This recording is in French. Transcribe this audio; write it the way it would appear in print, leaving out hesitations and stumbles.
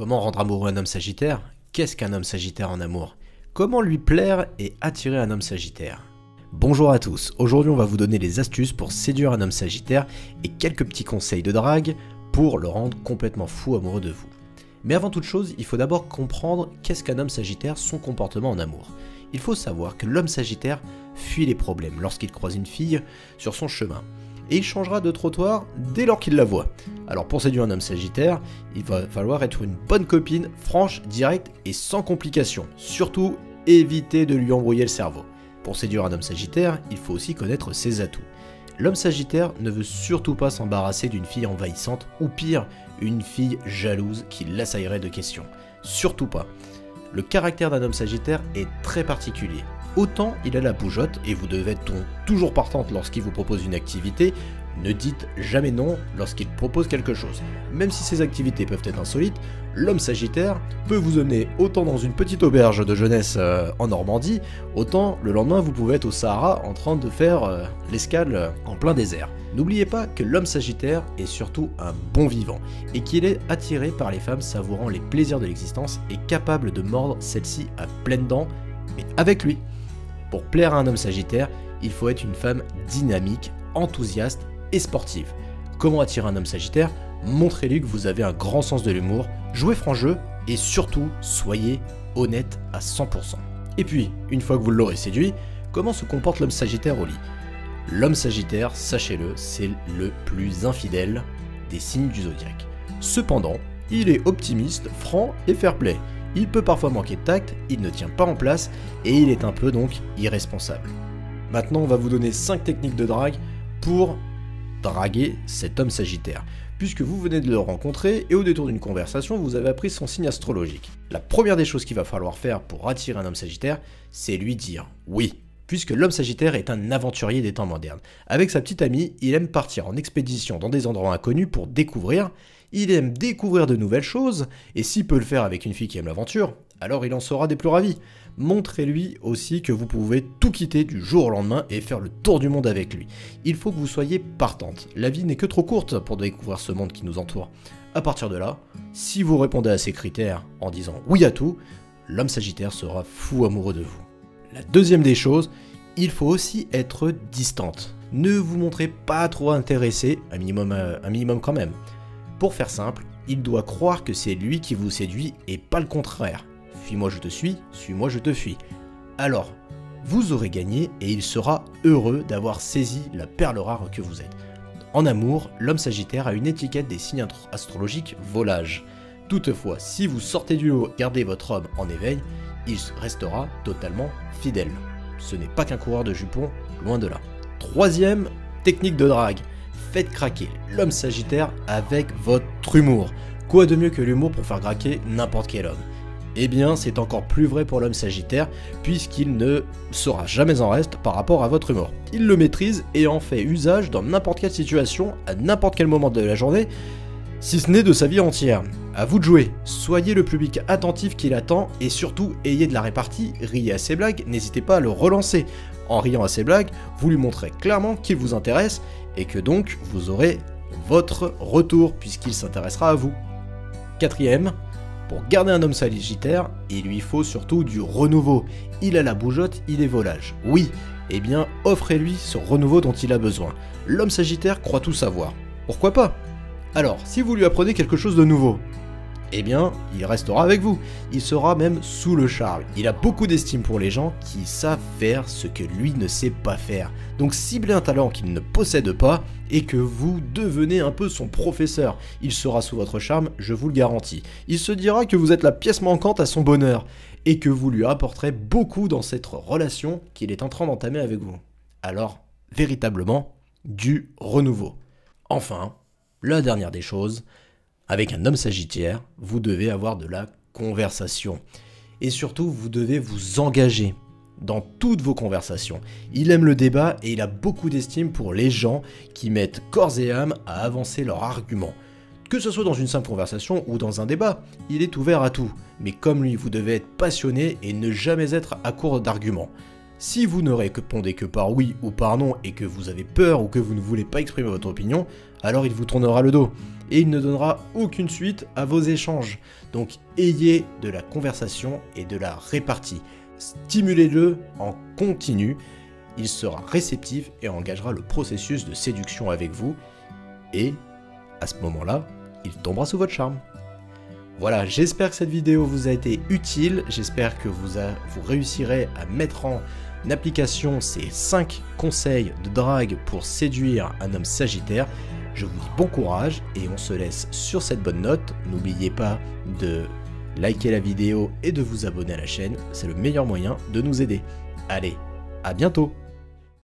Comment rendre amoureux un homme sagittaire? Qu'est-ce qu'un homme sagittaire en amour? Comment lui plaire et attirer un homme sagittaire? Bonjour à tous, aujourd'hui on va vous donner les astuces pour séduire un homme sagittaire et quelques petits conseils de drague pour le rendre complètement fou amoureux de vous. Mais avant toute chose, il faut d'abord comprendre qu'est-ce qu'un homme sagittaire, son comportement en amour. Il faut savoir que l'homme sagittaire fuit les problèmes lorsqu'il croise une fille sur son chemin. Et il changera de trottoir dès lors qu'il la voit. Alors pour séduire un homme sagittaire, il va falloir être une bonne copine, franche, directe et sans complications. Surtout, évitez de lui embrouiller le cerveau. Pour séduire un homme sagittaire, il faut aussi connaître ses atouts. L'homme sagittaire ne veut surtout pas s'embarrasser d'une fille envahissante ou pire, une fille jalouse qui l'assaillerait de questions. Surtout pas. Le caractère d'un homme sagittaire est très particulier. Autant il a la bougeotte et vous devez être toujours partante lorsqu'il vous propose une activité, ne dites jamais non lorsqu'il propose quelque chose. Même si ces activités peuvent être insolites, l'homme sagittaire peut vous emmener autant dans une petite auberge de jeunesse en Normandie, autant le lendemain vous pouvez être au Sahara en train de faire l'escale en plein désert. N'oubliez pas que l'homme sagittaire est surtout un bon vivant et qu'il est attiré par les femmes savourant les plaisirs de l'existence et capable de mordre celle-ci à pleines dents, mais avec lui. Pour plaire à un homme sagittaire, il faut être une femme dynamique, enthousiaste et sportive. Comment attirer un homme sagittaire? Montrez-lui que vous avez un grand sens de l'humour, jouez franc jeu et surtout, soyez honnête à 100%. Et puis, une fois que vous l'aurez séduit, comment se comporte l'homme sagittaire au lit? L'homme sagittaire, sachez-le, c'est le plus infidèle des signes du zodiaque. Cependant, il est optimiste, franc et fair-play. Il peut parfois manquer de tact, il ne tient pas en place et il est un peu donc irresponsable. Maintenant, on va vous donner 5 techniques de drague pour draguer cet homme sagittaire, puisque vous venez de le rencontrer et au détour d'une conversation, vous avez appris son signe astrologique. La première des choses qu'il va falloir faire pour attirer un homme sagittaire, c'est lui dire oui. Puisque l'homme sagittaire est un aventurier des temps modernes. Avec sa petite amie, il aime partir en expédition dans des endroits inconnus pour découvrir. Il aime découvrir de nouvelles choses, et s'il peut le faire avec une fille qui aime l'aventure, alors il en sera des plus ravis. Montrez-lui aussi que vous pouvez tout quitter du jour au lendemain et faire le tour du monde avec lui. Il faut que vous soyez partante. La vie n'est que trop courte pour découvrir ce monde qui nous entoure. À partir de là, si vous répondez à ces critères en disant oui à tout, l'homme sagittaire sera fou amoureux de vous. La deuxième des choses, il faut aussi être distante. Ne vous montrez pas trop intéressé, un minimum quand même. Pour faire simple, il doit croire que c'est lui qui vous séduit et pas le contraire. Fuis-moi je te suis-moi je te fuis. Alors, vous aurez gagné et il sera heureux d'avoir saisi la perle rare que vous êtes. En amour, l'homme sagittaire a une étiquette des signes astrologiques volage. Toutefois, si vous sortez du lot et gardez votre homme en éveil, il restera totalement fidèle. Ce n'est pas qu'un coureur de jupons, loin de là. Troisième technique de drague. Faites craquer l'homme sagittaire avec votre humour. Quoi de mieux que l'humour pour faire craquer n'importe quel homme? Eh bien, c'est encore plus vrai pour l'homme sagittaire, puisqu'il ne sera jamais en reste par rapport à votre humour. Il le maîtrise et en fait usage dans n'importe quelle situation, à n'importe quel moment de la journée, si ce n'est de sa vie entière. À vous de jouer, soyez le public attentif qu'il attend et surtout ayez de la répartie, riez à ses blagues, n'hésitez pas à le relancer. En riant à ses blagues, vous lui montrez clairement qu'il vous intéresse et que donc vous aurez votre retour puisqu'il s'intéressera à vous. Quatrième, pour garder un homme sagittaire, il lui faut surtout du renouveau. Il a la bougeotte, il est volage. Oui, eh bien offrez-lui ce renouveau dont il a besoin. L'homme sagittaire croit tout savoir. Pourquoi pas? Alors, si vous lui apprenez quelque chose de nouveau, eh bien, il restera avec vous. Il sera même sous le charme. Il a beaucoup d'estime pour les gens qui savent faire ce que lui ne sait pas faire. Donc ciblez un talent qu'il ne possède pas et que vous devenez un peu son professeur. Il sera sous votre charme, je vous le garantis. Il se dira que vous êtes la pièce manquante à son bonheur et que vous lui apporterez beaucoup dans cette relation qu'il est en train d'entamer avec vous. Alors, véritablement, du renouveau. Enfin, la dernière des choses, avec un homme sagittaire, vous devez avoir de la conversation. Et surtout, vous devez vous engager dans toutes vos conversations. Il aime le débat et il a beaucoup d'estime pour les gens qui mettent corps et âme à avancer leurs arguments. Que ce soit dans une simple conversation ou dans un débat, il est ouvert à tout. Mais comme lui, vous devez être passionné et ne jamais être à court d'arguments. Si vous ne répondez que par oui ou par non et que vous avez peur ou que vous ne voulez pas exprimer votre opinion, alors il vous tournera le dos et il ne donnera aucune suite à vos échanges. Donc ayez de la conversation et de la répartie. Stimulez-le en continu, il sera réceptif et engagera le processus de séduction avec vous et à ce moment-là, il tombera sous votre charme. Voilà, j'espère que cette vidéo vous a été utile, j'espère que vous réussirez à mettre en application ces 5 conseils de drague pour séduire un homme sagittaire. Je vous dis bon courage et on se laisse sur cette bonne note. N'oubliez pas de liker la vidéo et de vous abonner à la chaîne, c'est le meilleur moyen de nous aider. Allez, à bientôt!